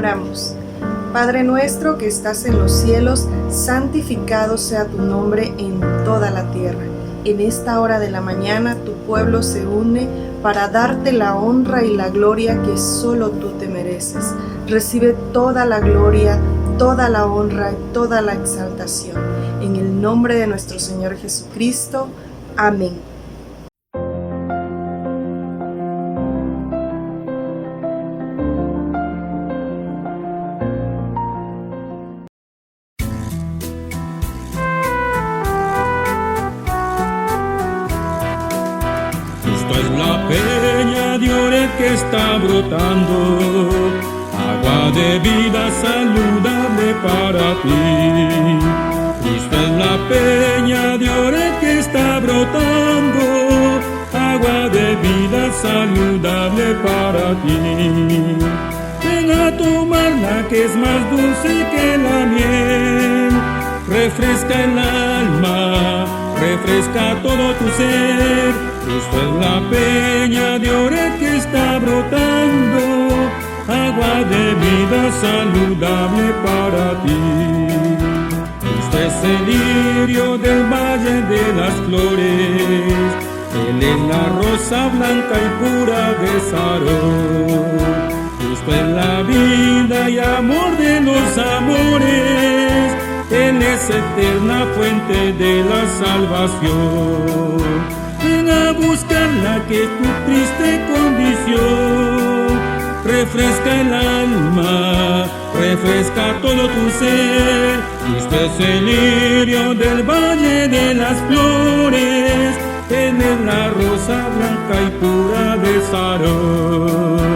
Oramos. Padre nuestro que estás en los cielos, santificado sea tu nombre en toda la tierra. En esta hora de la mañana tu pueblo se une para darte la honra y la gloria que solo tú te mereces. Recibe toda la gloria, toda la honra y toda la exaltación. En el nombre de nuestro Señor Jesucristo. Amén. La peña de Oreb que está brotando, agua de vida saludable para ti. Cristo es la peña de Oreb que está brotando, agua de vida saludable para ti. Ven a tomarla que es más dulce que la miel, refresca el alma, refresca todo tu ser. Cristo es la peña de Oreb que está brotando, agua de vida saludable para ti. Cristo es el lirio del valle de las flores, Él es la rosa blanca y pura de Sarón. Cristo es la vida y amor de los amores, Él es eterna fuente de la salvación. Ven a buscarla que tu triste condición refresca el alma, refresca todo tu ser. Cristo es el lirio del valle de las flores, Él es la rosa blanca y pura de Sarón.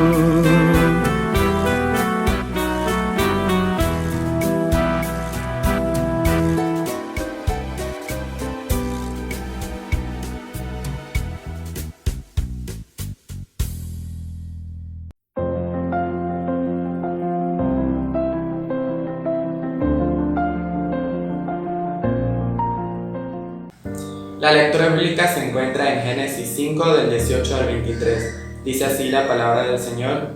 La lectura bíblica se encuentra en Génesis 5 del 18 al 23. Dice así la palabra del Señor.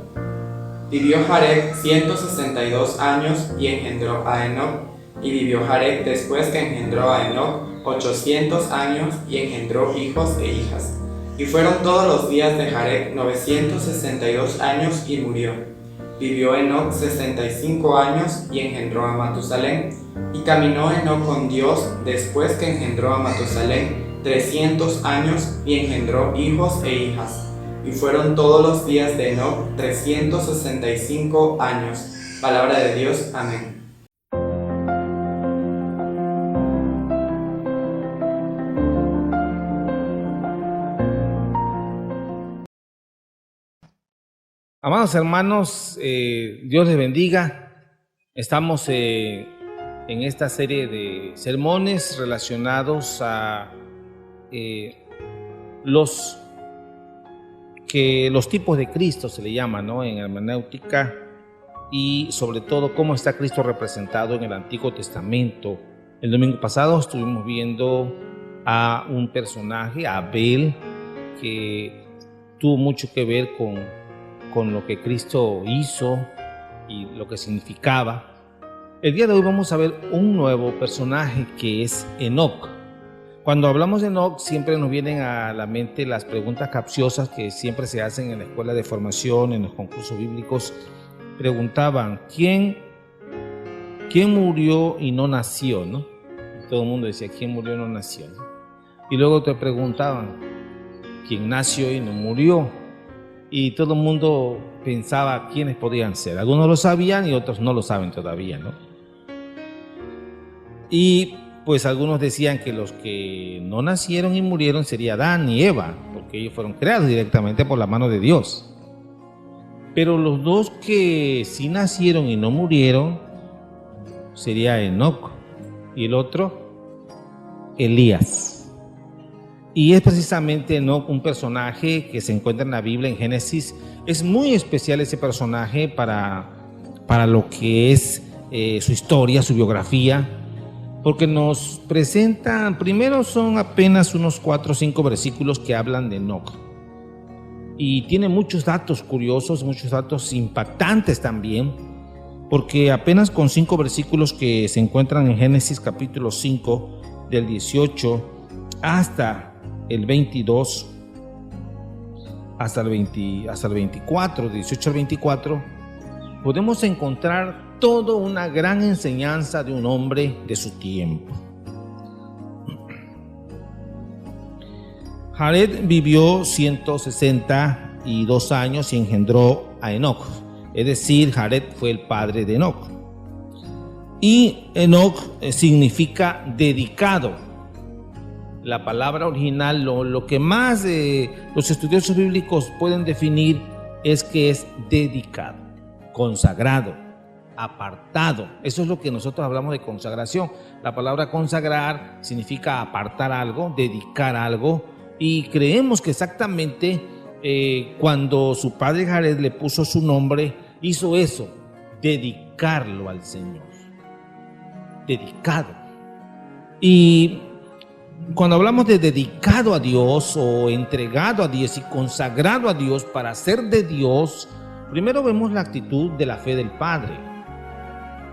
Vivió Jared 162 años y engendró a Enoc. Y vivió Jared después que engendró a Enoc 800 años y engendró hijos e hijas. Y fueron todos los días de Jared 962 años y murió. Vivió Enoc 65 años y engendró a Matusalén. Y caminó Enoc con Dios después que engendró a Matusalén 300 años y engendró hijos e hijas. Y fueron todos los días de Enoc 365 años. Palabra de Dios. Amén. Amados hermanos, Dios les bendiga. Estamos en esta serie de sermones relacionados a los tipos de Cristo se le llama, ¿no?, en hermenéutica, y sobre todo cómo está Cristo representado en el Antiguo Testamento. El domingo pasado estuvimos viendo a un personaje, a Abel, que tuvo mucho que ver con lo que Cristo hizo y lo que significaba. El día de hoy vamos a ver un nuevo personaje que es Enoc. Cuando hablamos de Enoc siempre nos vienen a la mente las preguntas capciosas que siempre se hacen en la escuela de formación, en los concursos bíblicos. Preguntaban, ¿quién murió y no nació?, ¿no? Y todo el mundo decía, ¿quién murió y no nació?, ¿no? Y luego te preguntaban, ¿quién nació y no murió? Y todo el mundo pensaba quiénes podían ser. Algunos lo sabían y otros no lo saben todavía, ¿no? Y pues algunos decían que los que no nacieron y murieron sería Adán y Eva, porque ellos fueron creados directamente por la mano de Dios. Pero los dos que sí nacieron y no murieron sería Enoc y el otro Elías. Y es precisamente Enoc un personaje que se encuentra en la Biblia, en Génesis. Es muy especial ese personaje para lo que es su historia, su biografía, porque nos presentan, primero son apenas unos 4 o 5 versículos que hablan de Enoc. Y tiene muchos datos curiosos, muchos datos impactantes también. porque apenas con 5 versículos que se encuentran en Génesis capítulo 5, del 18 hasta el 22, hasta el 24, 18 al 24, podemos encontrar toda una gran enseñanza de un hombre de su tiempo. Jared vivió 162 años y engendró a Enoc. Es decir, Jared fue el padre de Enoc. Y Enoc significa dedicado. La palabra original, lo que más los estudiosos bíblicos pueden definir es que es dedicado, consagrado, apartado. Eso es lo que nosotros hablamos de consagración. La palabra consagrar significa apartar algo, dedicar algo, y creemos que exactamente cuando su padre Jared le puso su nombre, hizo eso, dedicarlo al Señor, dedicado. Y cuando hablamos de dedicado a Dios o entregado a Dios y consagrado a Dios para ser de Dios, primero vemos la actitud de la fe del Padre.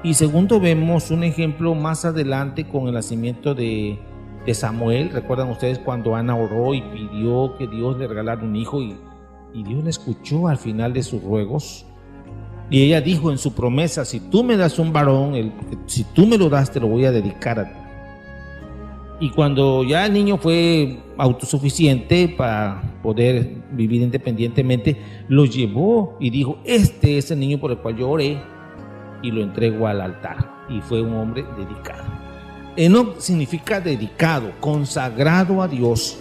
Y segundo, vemos un ejemplo más adelante con el nacimiento de Samuel. ¿Recuerdan ustedes cuando Ana oró y pidió que Dios le regalara un hijo y Dios le escuchó al final de sus ruegos? Y ella dijo en su promesa: si tú me das un varón, si tú me lo das, te lo voy a dedicar a ti. Y cuando ya el niño fue autosuficiente para poder vivir independientemente, lo llevó y dijo: este es el niño por el cual yo oré, y lo entregó al altar. Y fue un hombre dedicado. Enoc significa dedicado, consagrado a Dios.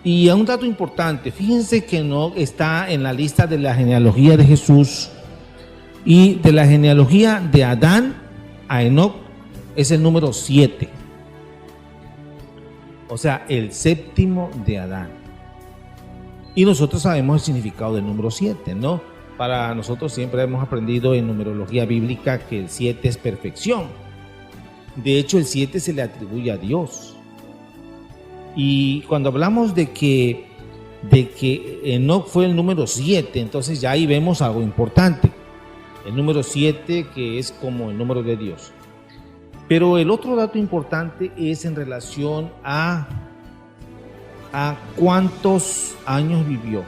Y un dato importante, fíjense que Enoc está en la lista de la genealogía de Jesús, y de la genealogía de Adán a Enoc es el número 7. O sea, el séptimo de Adán. Y nosotros sabemos el significado del número 7, ¿no? Para nosotros siempre hemos aprendido en numerología bíblica que el 7 es perfección. De hecho, el 7 se le atribuye a Dios. Y cuando hablamos de que Enoc fue el número 7, entonces ya ahí vemos algo importante. El número 7, que es como el número de Dios. Pero el otro dato importante es en relación a cuántos años vivió.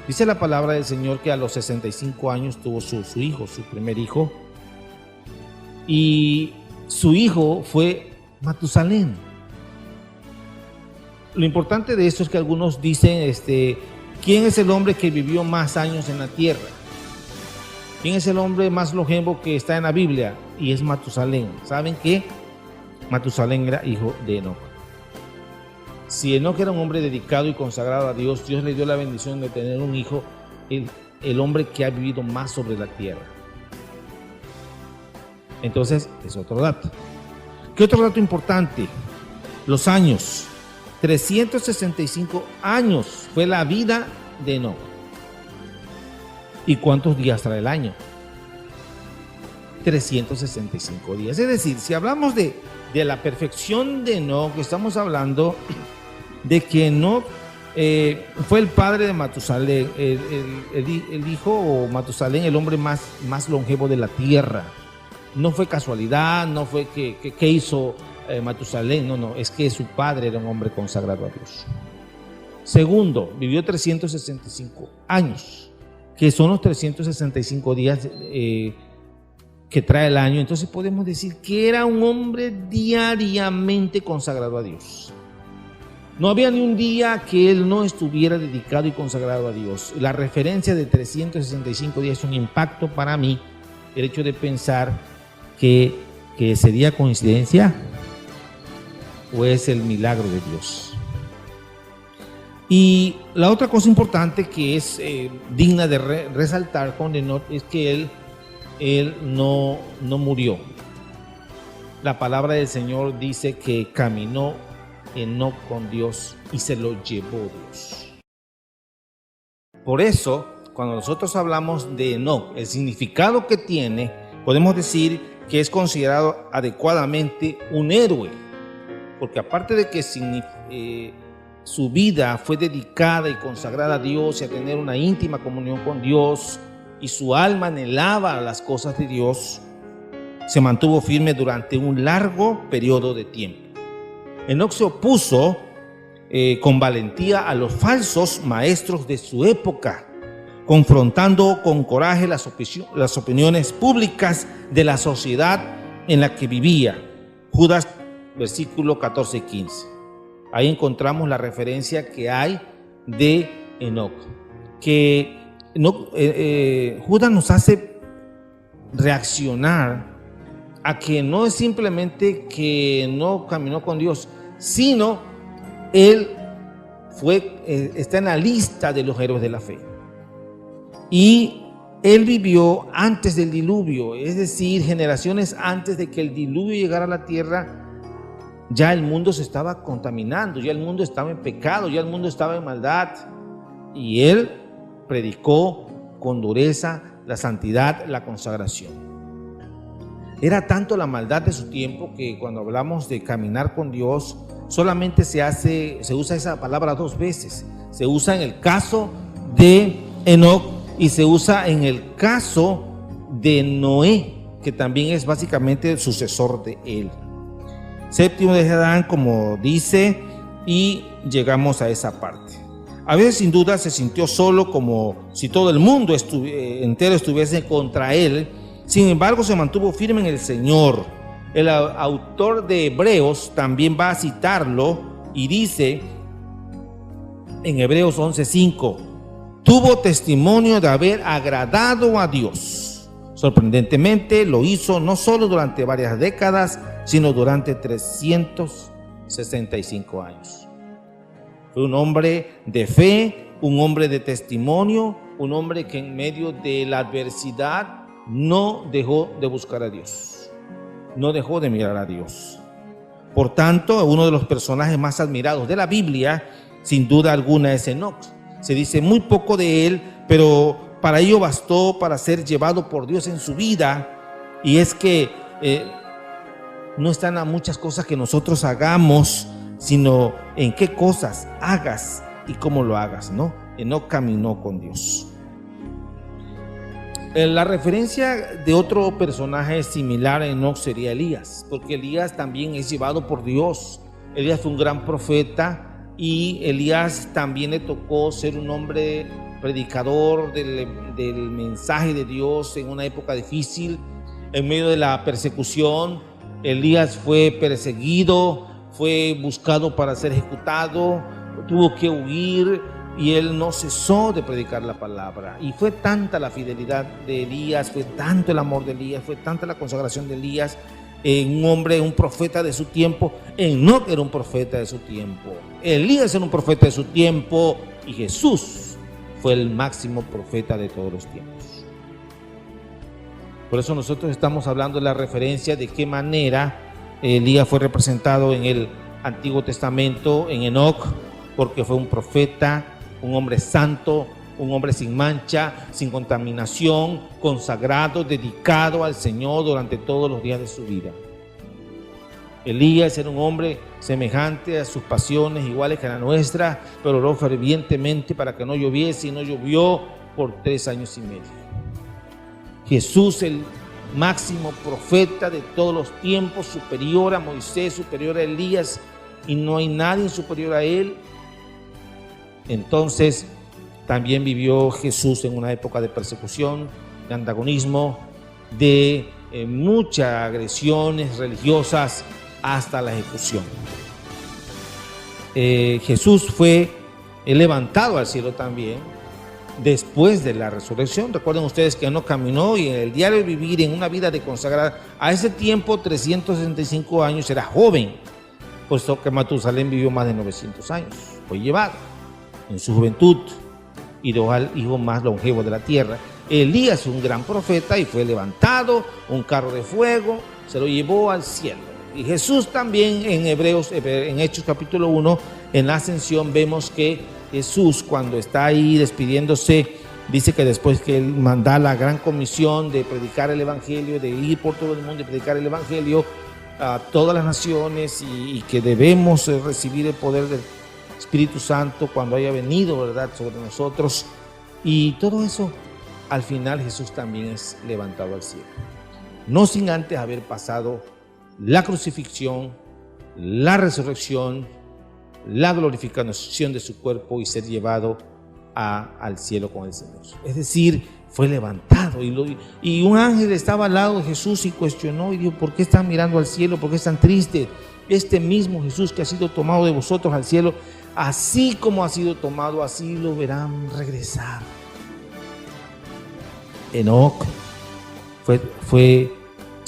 Dice la palabra del Señor que a los 65 años tuvo su hijo, su primer hijo. Y su hijo fue Matusalén. Lo importante de esto es que algunos dicen, ¿quién es el hombre que vivió más años en la tierra? ¿Quién es el hombre más longevo que está en la Biblia? Y es Matusalén. ¿Saben qué? Matusalén era hijo de Enoc. Si Enoc era un hombre dedicado y consagrado a Dios, Dios le dio la bendición de tener un hijo, el hombre que ha vivido más sobre la tierra. Entonces, es otro dato. ¿Qué otro dato importante? Los años. 365 años fue la vida de Enoc. ¿Y cuántos días trae el año? 365 días. Es decir, si hablamos de la perfección de Enoc, estamos hablando de que Enoc fue el padre de Matusalén, el hijo, o Matusalén, el hombre más longevo de la tierra. No fue casualidad, no fue que hizo Matusalén, no, es que su padre era un hombre consagrado a Dios. Segundo, vivió 365 años, que son los 365 días que trae el año. Entonces podemos decir que era un hombre diariamente consagrado a Dios. No había ni un día que él no estuviera dedicado y consagrado a Dios. La referencia de 365 días es un impacto para mí, el hecho de pensar que sería coincidencia o es el milagro de Dios. Y la otra cosa importante que es digna de resaltar con Enoc es que él no murió. La palabra del Señor dice que caminó Enoc con Dios y se lo llevó Dios. Por eso, cuando nosotros hablamos de Enoc, el significado que tiene, podemos decir que es considerado adecuadamente un héroe, porque aparte de que su vida fue dedicada y consagrada a Dios y a tener una íntima comunión con Dios y su alma anhelaba las cosas de Dios, se mantuvo firme durante un largo periodo de tiempo. Enoc se opuso con valentía a los falsos maestros de su época, confrontando con coraje las opiniones públicas de la sociedad en la que vivía. Judas, versículo 14 y 15. Ahí encontramos la referencia que hay de Enoc. Que Judas nos hace reaccionar a que no es simplemente que no caminó con Dios, sino él está en la lista de los héroes de la fe. Y él vivió antes del diluvio, es decir, generaciones antes de que el diluvio llegara a la tierra. Ya el mundo se estaba contaminando, ya el mundo estaba en pecado, ya el mundo estaba en maldad. Y él predicó con dureza la santidad, la consagración. Era tanto la maldad de su tiempo que cuando hablamos de caminar con Dios, solamente se usa esa palabra 2 veces. Se usa en el caso de Enoc y se usa en el caso de Noé, que también es básicamente el sucesor de él. Séptimo de Adán, como dice, y llegamos a esa parte. A veces sin duda se sintió solo, como si todo el mundo entero estuviese contra él. Sin embargo, se mantuvo firme en el Señor. El autor de Hebreos también va a citarlo y dice en Hebreos 11:5: tuvo testimonio de haber agradado a Dios. Sorprendentemente lo hizo no solo durante varias décadas, sino durante 365 años. Fue un hombre de fe, un hombre de testimonio, un hombre que en medio de la adversidad no dejó de buscar a Dios, no dejó de mirar a Dios. Por tanto, uno de los personajes más admirados de la Biblia, sin duda alguna, es Enoc. Se dice muy poco de él, pero para ello bastó para ser llevado por Dios en su vida. Y es que no están a muchas cosas que nosotros hagamos, sino en qué cosas hagas y cómo lo hagas, ¿no? Enoc caminó con Dios. La referencia de otro personaje similar a Enoc sería Elías, porque Elías también es llevado por Dios. Elías fue un gran profeta y Elías también le tocó ser un hombre predicador del mensaje de Dios en una época difícil. En medio de la persecución, Elías fue perseguido, fue buscado para ser ejecutado, tuvo que huir. Y él no cesó de predicar la palabra. Y fue tanta la fidelidad de Elías, fue tanto el amor de Elías, fue tanta la consagración de Elías, un hombre, un profeta de su tiempo. Enoc era un profeta de su tiempo, Elías era un profeta de su tiempo, y Jesús fue el máximo profeta de todos los tiempos. Por eso nosotros estamos hablando de la referencia de qué manera Elías fue representado en el Antiguo Testamento, en Enoc, porque fue un profeta, un hombre santo, un hombre sin mancha, sin contaminación, consagrado, dedicado al Señor durante todos los días de su vida. Elías era un hombre semejante a sus pasiones, iguales que la nuestra, pero oró fervientemente para que no lloviese, y no llovió por 3 años y medio. Jesús, el máximo profeta de todos los tiempos, superior a Moisés, superior a Elías, y no hay nadie superior a él. Entonces también vivió Jesús en una época de persecución, de antagonismo, de muchas agresiones religiosas hasta la ejecución. Jesús fue levantado al cielo también después de la resurrección. Recuerden ustedes que no caminó, y en el diario vivir, en una vida de consagrar, a ese tiempo 365 años, era joven, puesto que Matusalén vivió más de 900 años. Fue llevado en su juventud y dejó al hijo más longevo de la tierra. Elías, un gran profeta, y fue levantado, un carro de fuego se lo llevó al cielo. Y Jesús también, en Hechos capítulo 1, en la ascensión, vemos que Jesús, cuando está ahí despidiéndose, dice que después que él manda la gran comisión de predicar el evangelio, de ir por todo el mundo y predicar el evangelio a todas las naciones, y que debemos recibir el poder del Espíritu Santo cuando haya venido, ¿verdad?, sobre nosotros. Y todo eso al final Jesús también es levantado al cielo. No sin antes haber pasado la crucifixión, la resurrección, la glorificación de su cuerpo y ser llevado al cielo con el Señor. Es decir, fue levantado y un ángel estaba al lado de Jesús y cuestionó y dijo: ¿por qué están mirando al cielo? ¿Por qué están tristes? Este mismo Jesús que ha sido tomado de vosotros al cielo, así como ha sido tomado, así lo verán regresar. Enoc fue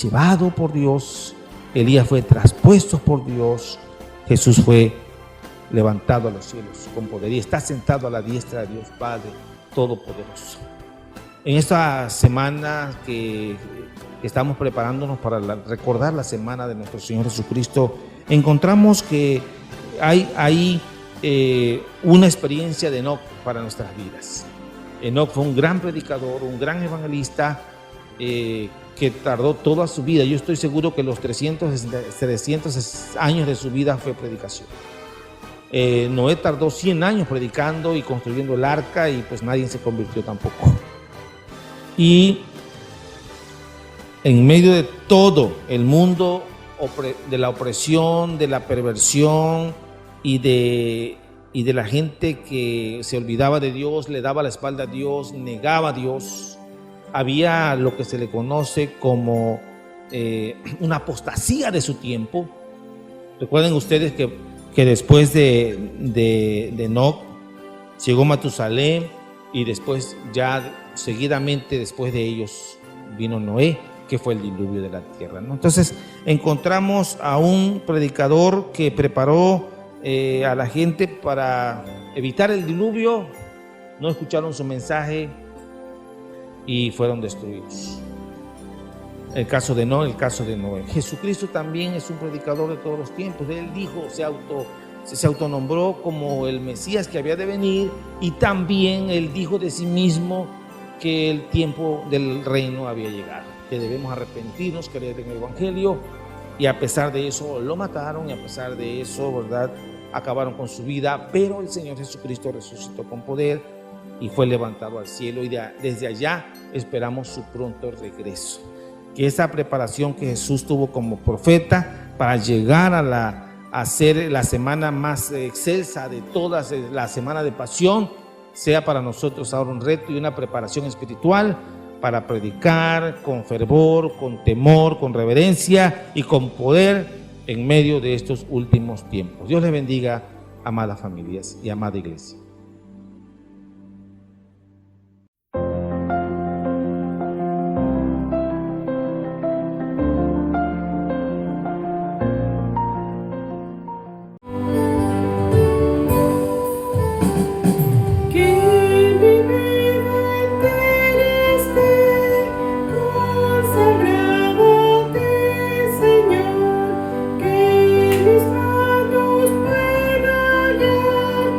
llevado por Dios, Elías fue traspuesto por Dios, Jesús fue levantado a los cielos con poder y está sentado a la diestra de Dios Padre Todopoderoso. En esta semana que estamos preparándonos para recordar la semana de nuestro Señor Jesucristo, encontramos que hay una experiencia de Enoc para nuestras vidas. Enoc fue un gran predicador, un gran evangelista que tardó toda su vida. Yo estoy seguro que los 300 años de su vida fue predicación. Noé tardó 100 años predicando y construyendo el arca y pues nadie se convirtió tampoco. Y en medio de todo el mundo de la opresión, de la perversión y de la gente que se olvidaba de Dios, le daba la espalda a Dios, negaba a Dios, había lo que se le conoce como una apostasía de su tiempo. Recuerden ustedes que después de Enoc llegó Matusalén y después ya seguidamente después de ellos vino Noé, que fue el diluvio de la tierra, ¿no? Entonces encontramos a un predicador que preparó a la gente para evitar el diluvio, no escucharon su mensaje y fueron destruidos. El caso de Noé, el caso de Noé. Jesucristo también es un predicador de todos los tiempos. Él dijo, se autonombró como el Mesías que había de venir, y también él dijo de sí mismo que el tiempo del reino había llegado, que debemos arrepentirnos, creer en el Evangelio, y a pesar de eso lo mataron, y a pesar de eso, ¿verdad?, acabaron con su vida, pero el Señor Jesucristo resucitó con poder y fue levantado al cielo, y desde allá esperamos su pronto regreso. Que esa preparación que Jesús tuvo como profeta para llegar a ser la semana más excelsa de todas, la semana de pasión, sea para nosotros ahora un reto y una preparación espiritual para predicar con fervor, con temor, con reverencia y con poder en medio de estos últimos tiempos. Dios les bendiga, amadas familias y amada iglesia. Que mis manos puedan hallar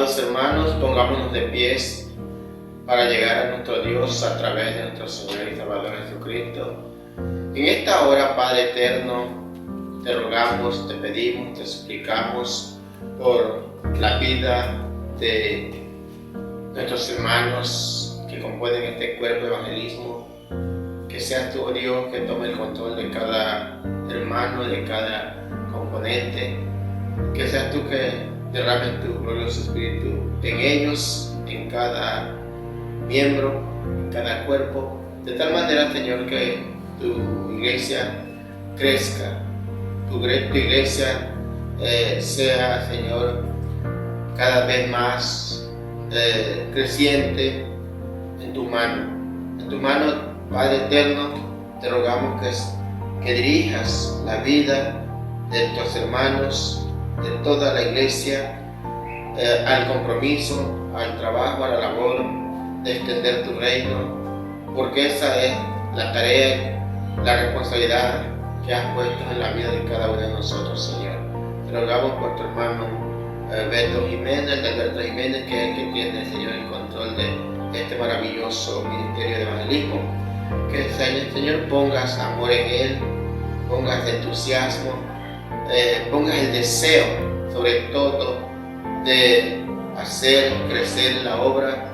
Amados hermanos, pongámonos de pies para llegar a nuestro Dios a través de nuestro Señor y Salvador Jesucristo. En esta hora, Padre eterno, te rogamos, te pedimos, te suplicamos por la vida de nuestros hermanos que componen este cuerpo de evangelismo. Que seas tú, oh Dios, que tome el control de cada hermano, de cada componente. Que seas tú que derrames tu glorioso Espíritu en ellos, en cada miembro, en cada cuerpo, de tal manera, Señor, que tu iglesia crezca, tu iglesia sea, Señor, cada vez más creciente en tu mano. En tu mano, Padre eterno, te rogamos que dirijas la vida de nuestros hermanos, de toda la iglesia, al compromiso, al trabajo, a la labor de extender tu reino, porque esa es la tarea, la responsabilidad que has puesto en la vida de cada uno de nosotros, Señor. Te rogamos por tu hermano Beto Jiménez, de Alberto Jiménez, que es el que tiene, Señor, el control de este maravilloso ministerio de evangelismo. Que, Señor, pongas amor en él, pongas entusiasmo, pongas el deseo, sobre todo, de hacer crecer la obra,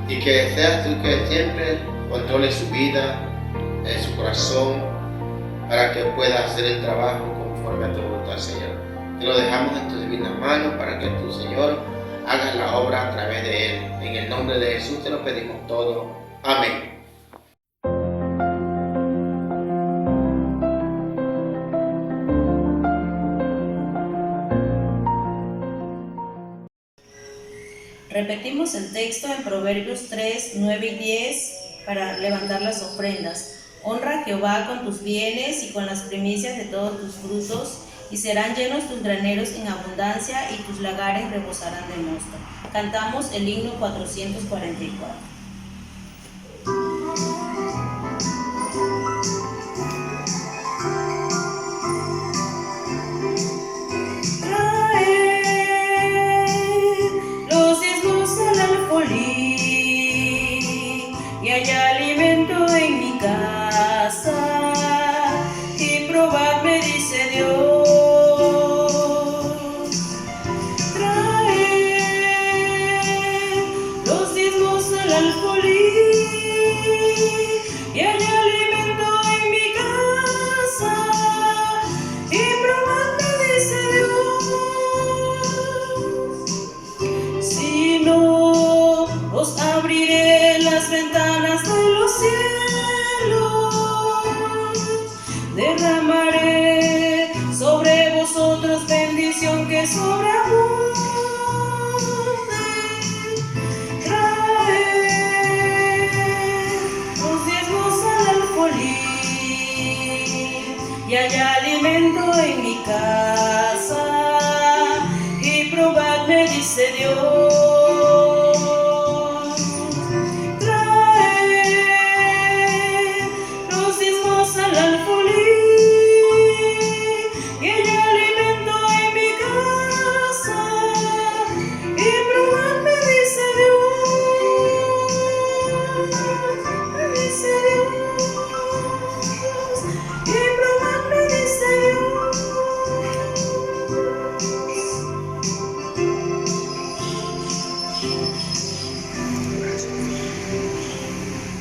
y que seas tú que siempre controle su vida, su corazón, para que pueda hacer el trabajo conforme a tu voluntad, Señor. Te lo dejamos en tus divinas manos para que tú, Señor, hagas la obra a través de él. En el nombre de Jesús te lo pedimos todo. Amén. Repetimos el texto en Proverbios 3, 9 y 10 para levantar las ofrendas. Honra a Jehová con tus bienes y con las primicias de todos tus frutos, y serán llenos tus graneros en abundancia y tus lagares rebosarán de mosto. Cantamos el himno 444. Y hay alimento en mi casa, y probadme, dice Dios. Traed los diezmos al alfolí, y hay alimento en mi casa, y probadme, dice Dios. Si no, os abriré las ventanas de los cielos, derramaré sobre vosotros bendición que sobreabunde. Traed los diezmos al alfolí, y hay alimento en mi casa, y probadme, dice Dios.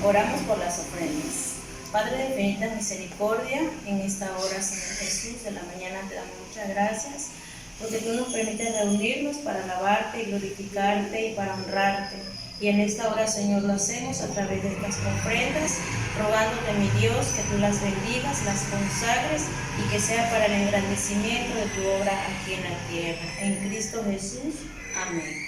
Oramos por las ofrendas. Padre de infinita misericordia, en esta hora, Señor Jesús, de la mañana te damos muchas gracias, porque tú nos permites reunirnos para alabarte y glorificarte y para honrarte. Y en esta hora, Señor, lo hacemos a través de estas ofrendas, rogándote, mi Dios, que tú las bendigas, las consagres y que sea para el engrandecimiento de tu obra aquí en la tierra. En Cristo Jesús. Amén.